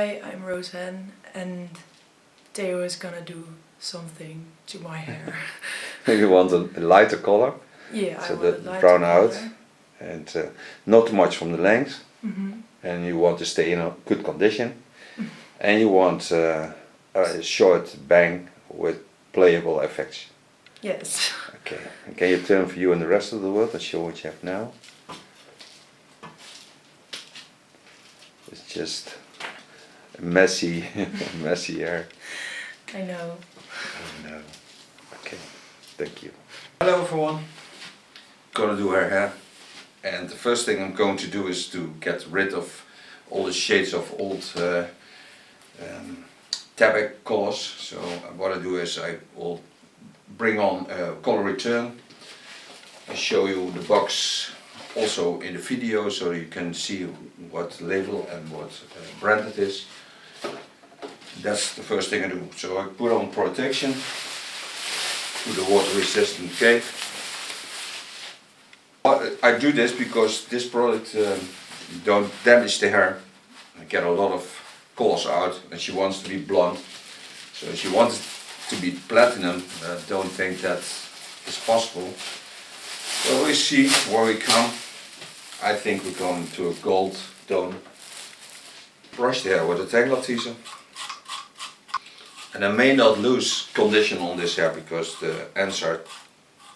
Hi, I'm Rosan and Theo is gonna do something to my hair. You want a lighter color, Yeah, so I want that a lighter brown out, color. and not too much from the length. Mm-hmm. And you want to stay in a good condition, and you want a short bang with playable effects. Yes. Okay, and can you turn for you and the rest of the world and show what you have now? It's just a messy, messy hair. I know. Oh no. Okay, thank you. Hello everyone. Gonna do her hair, and the first thing I'm going to do is to get rid of all the shades of old tabac colors. So what I do is I will bring on a color return. I show you the box also in the video so you can see what label and what brand it is. That's the first thing I do. So I put on protection, put the water resistant cape. I do this because this product don't damage the hair. I get a lot of colors out, and she wants to be blonde. So if she wants to be platinum, don't think that is possible. Well, we see where we come. I think we come to a gold tone. Brush the hair with a tangle teaser. And I may not lose condition on this hair because the ends are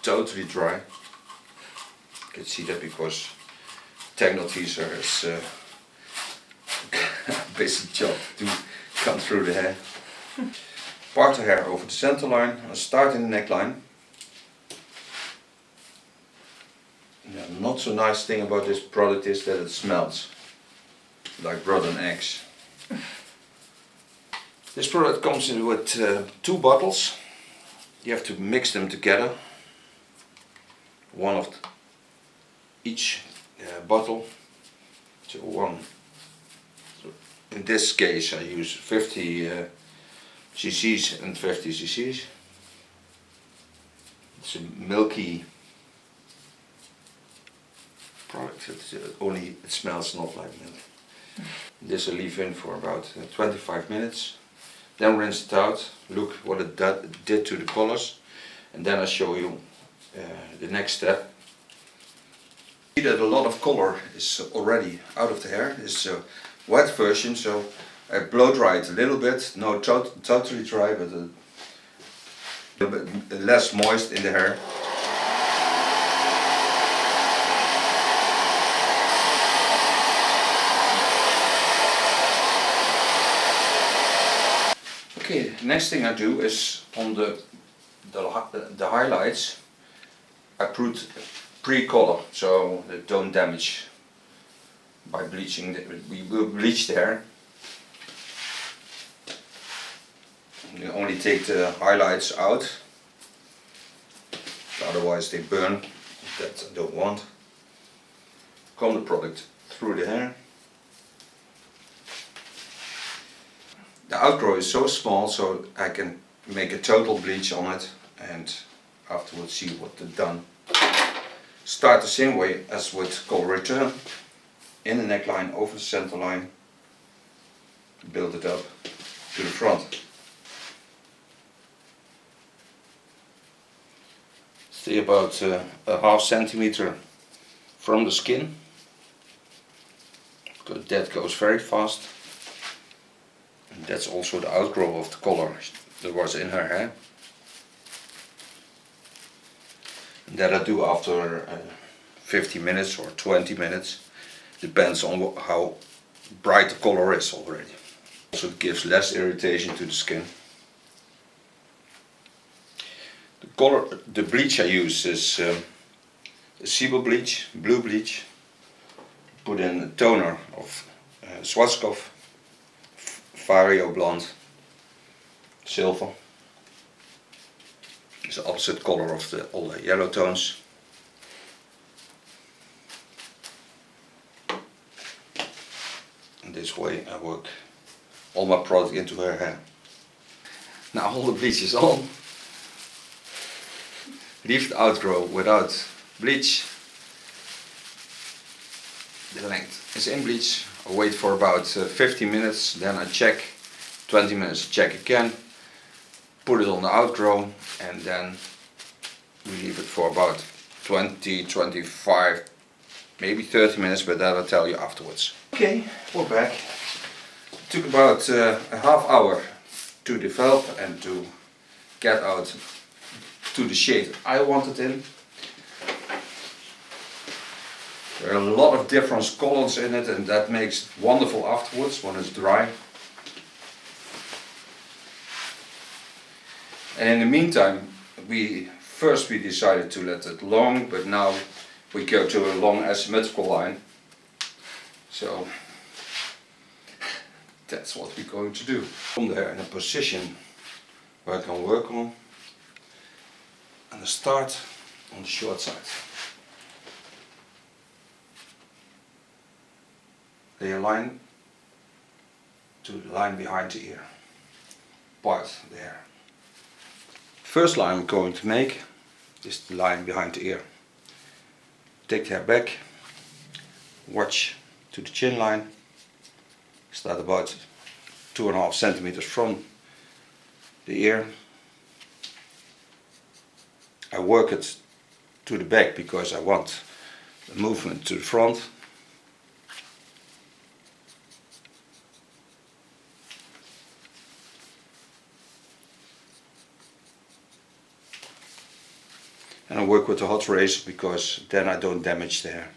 totally dry. You can see that because tangle teaser is a basic job to come through the hair. Part the hair over the center line and start in the neckline. Yeah, not so nice thing about this product is that it smells like rotten eggs. This product comes in with 2 bottles. You have to mix them together. One of each bottle. So one. So in this case I use 50 cc's and 50 cc's. It's a milky product. It smells not like milk. This I leave in for about 25 minutes. Then rinse it out, look what it did to the colors, and then I show you the next step. See that a lot of color is already out of the hair. It's a wet version, so I blow dry it a little bit, no totally dry, but a little bit less moist in the hair. Okay, next thing I do is on the highlights I put pre-color so they don't damage by bleaching. We will bleach the hair. You only take the highlights out, otherwise they burn. That I don't want. Comb the product through the hair. The outgrow is so small so I can make a total bleach on it and afterwards see what they've done. Start the same way as with color return. In the neckline, over the center line. Build it up to the front. Stay about a ½ centimeter from the skin, because that goes very fast. And that's also the outgrow of the color that was in her hair. And that I do after 50 minutes or 20 minutes, depends on how bright the color is already. Also it gives less irritation to the skin. The bleach I use is a Sibo bleach, blue bleach. Put in a toner of Schwarzkopf, Vario blonde, silver. It's the opposite color of all the yellow tones. And this way I work all my product into her hair. Now all the bleach is on. Leave the outgrow without bleach. The length is in bleach. I wait for about 15 minutes, then I check, 20 minutes, check again, put it on the outgrow, and then we leave it for about 20, 25, maybe 30 minutes, but that I'll tell you afterwards. Okay, we're back. It took about a half hour to develop and to get out to the shade I wanted in. There are a lot of different colors in it, and that makes it wonderful afterwards when it's dry. And in the meantime, we decided to let it long, but now we go to a long asymmetrical line. So that's what we're going to do. From there in a position where I can work on, and I start on the short side. Lay a line to the line behind the ear, part the hair. First line I'm going to make is the line behind the ear. Take the hair back, watch to the chin line, start about 2.5 centimeters from the ear. I work it to the back because I want the movement to the front. And I work with the hot razor because then I don't damage the hair.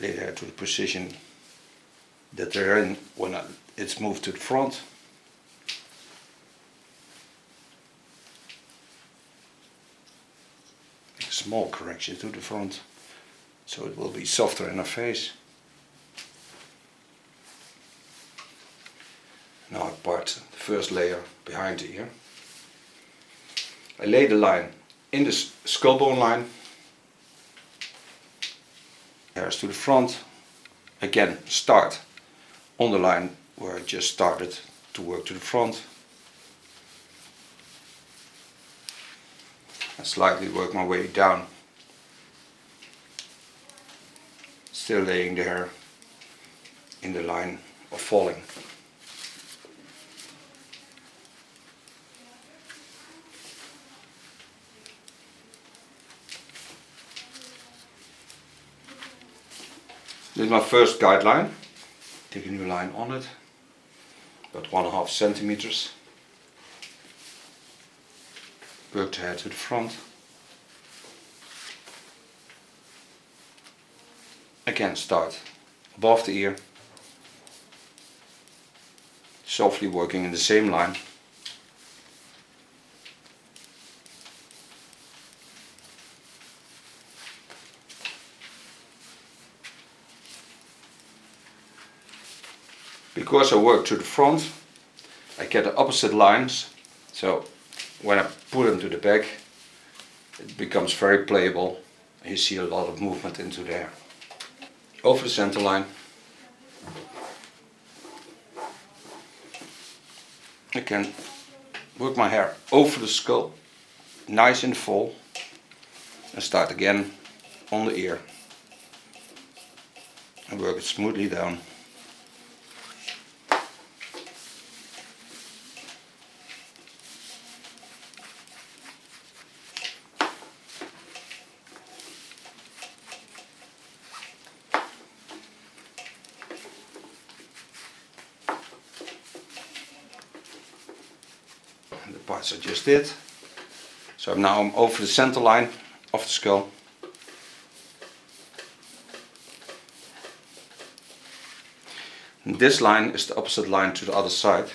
Lay the hair to the position that they're in when it's moved to the front. Make a small correction to the front so it will be softer in our face. Now I part the first layer behind the ear. I lay the line in the skull bone line. Hairs to the front. Again, start on the line where I just started to work to the front. And slightly work my way down. Still laying the hair in the line of falling. This is my first guideline. Take a new line on it, about 1.5 centimeters. Work the hair to the front. Again, start above the ear, softly working in the same line. Because I work to the front, I get the opposite lines, so when I put them to the back, it becomes very playable. You see a lot of movement into the hair. Over the center line. I can work my hair over the skull, nice and full, and start again on the ear. And work it smoothly down. The parts I just did. So now I'm over the center line of the skull. And this line is the opposite line to the other side.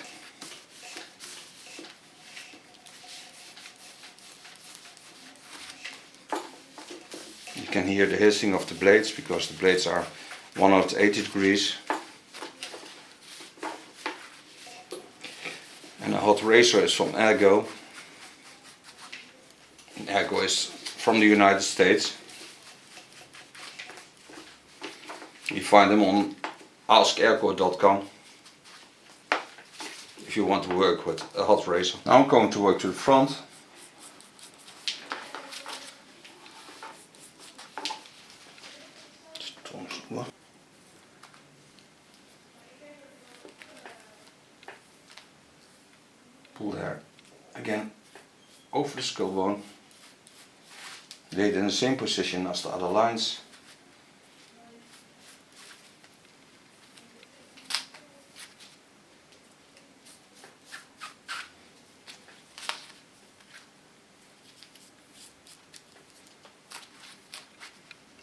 You can hear the hissing of the blades because the blades are 180 degrees. And a hot razor is from Ergo. And Ergo is from the United States. You find them on askergo.com if you want to work with a hot razor. Now I'm going to work to the front. over the skull bone, lay it in the same position as the other lines.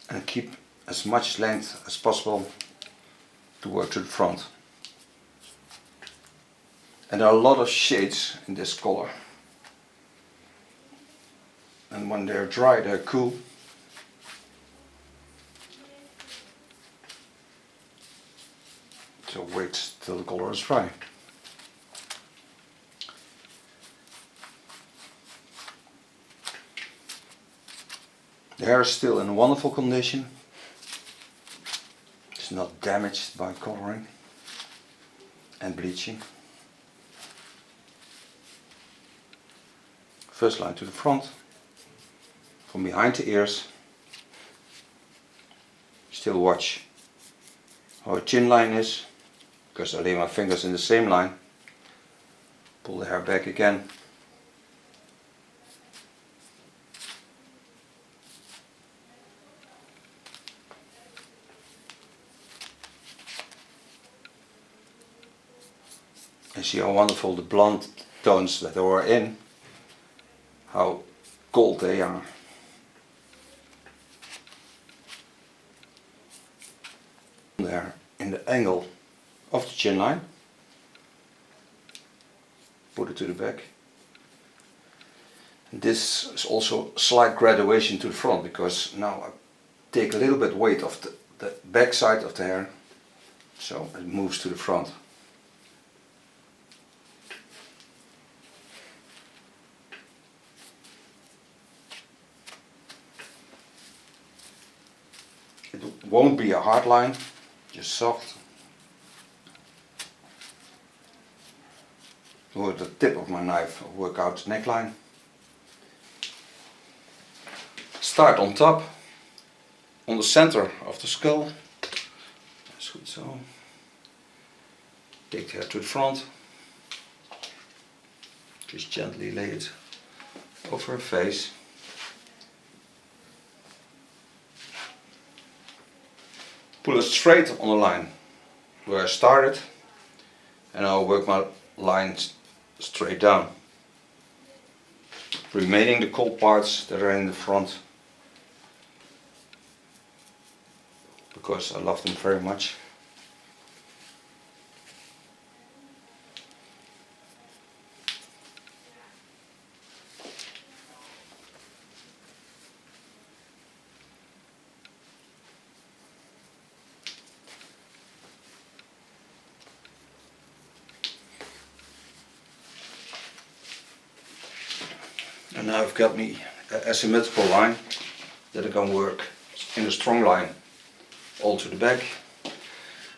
And keep as much length as possible to work to the front. And there are a lot of shades in this color. And when they're dry, they're cool. So wait till the color is dry. The hair is still in wonderful condition. It's not damaged by coloring and bleaching. First line to the front, from behind the ears. Still watch how a chin line is, because I lay my fingers in the same line. Pull the hair back again. And see how wonderful the blonde tones that they were in, how gold they are. There in the angle of the chin line, put it to the back. And this is also slight graduation to the front, because now I take a little bit weight of the back side of the hair, so it moves to the front. It won't be a hard line, just soft. With the tip of my knife, I'll work out the neckline. Start on top, on the center of the skull. That's good so. Take the hair to the front. Just gently lay it over her face. Pull it straight on the line where I started, and I'll work my lines straight down, remaining the cold parts that are in the front, because I love them very much. And now I've got me an asymmetrical line that I can work in a strong line all to the back,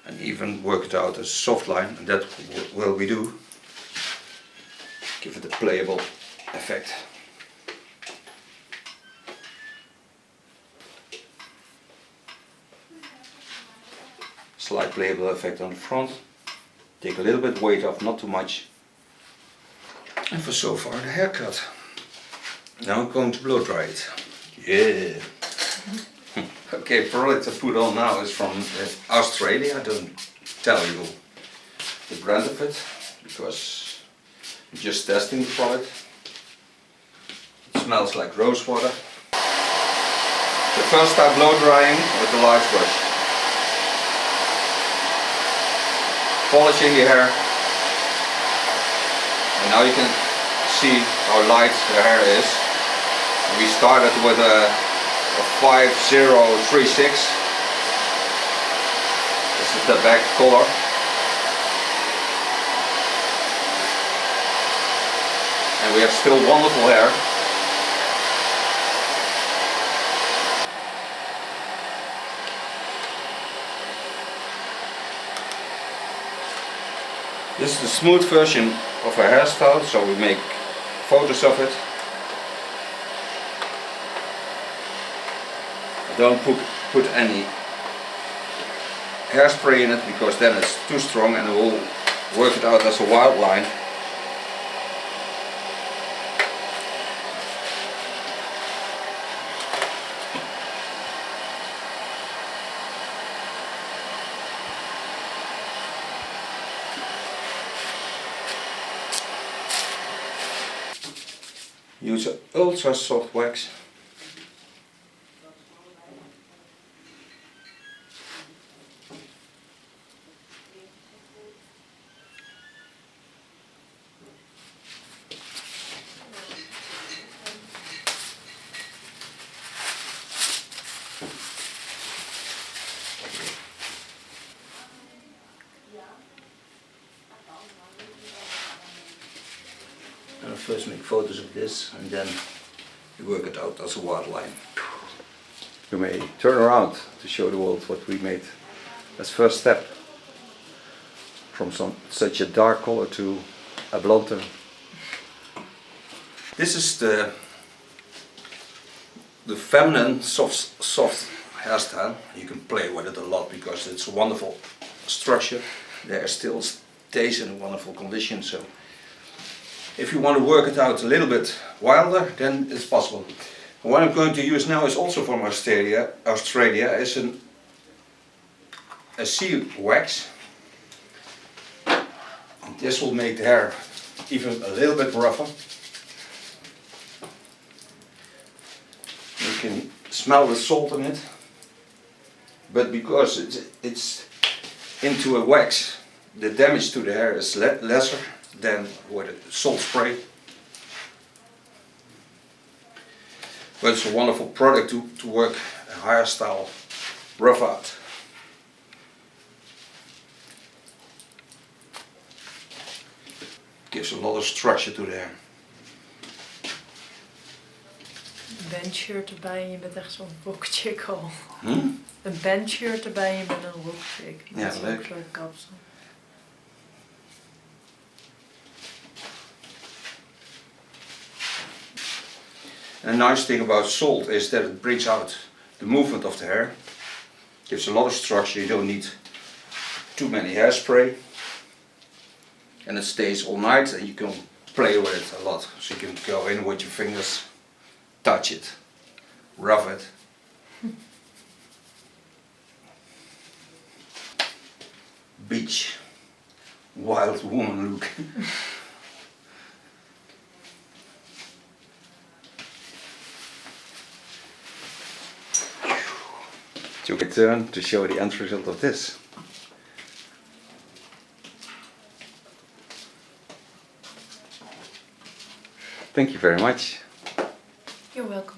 and even work it out as a soft line, and that will we do. Give it a playable effect. Slight playable effect on the front. Take a little bit weight off, not too much. And for so far the haircut. Now I'm going to blow dry it. Yeah. Okay, product I put on now is from Australia. I don't tell you the brand of it, because I'm just testing the product. It smells like rose water. The first time blow drying with the large brush. Polishing the hair. And now you can see how light the hair is. We started with a 5036. This is the back color. And we have still wonderful hair. This is the smooth version of a hairstyle, so we make photos of it. Don't put any hairspray in it, because then it's too strong and it will work it out as a wild line. Use an ultra soft wax. And first make photos of this and then you work it out as a wide line. You may turn around to show the world what we made as first step from such a dark color to a blonder. This is the feminine soft hairstyle. You can play with it a lot because it's a wonderful structure. The hair still stays in a wonderful condition. So if you want to work it out a little bit wilder, then it's possible. And what I'm going to use now is also from Australia. Is a seal wax. And this will make the hair even a little bit rougher. You can smell the salt in it, but because it's into a wax, the damage to the hair is lesser than with a salt spray. But it's a wonderful product to work a hairstyle rough out. Gives a lot of structure to the hair. Een bandshirt erbij en je bent echt zo'n rockchick al. Een bandshirt erbij en je bent een rockchick. Ja, Dat is leuk. ook zo'n kapsel. And the nice thing about salt is that it brings out the movement of the hair. Gives a lot of structure, you don't need too many hairspray. And it stays all night and you can play with it a lot. So you can go in with your fingers, touch it, rough it. Beach, wild woman look. Took a turn to show the end result of this. Thank you very much. You're welcome.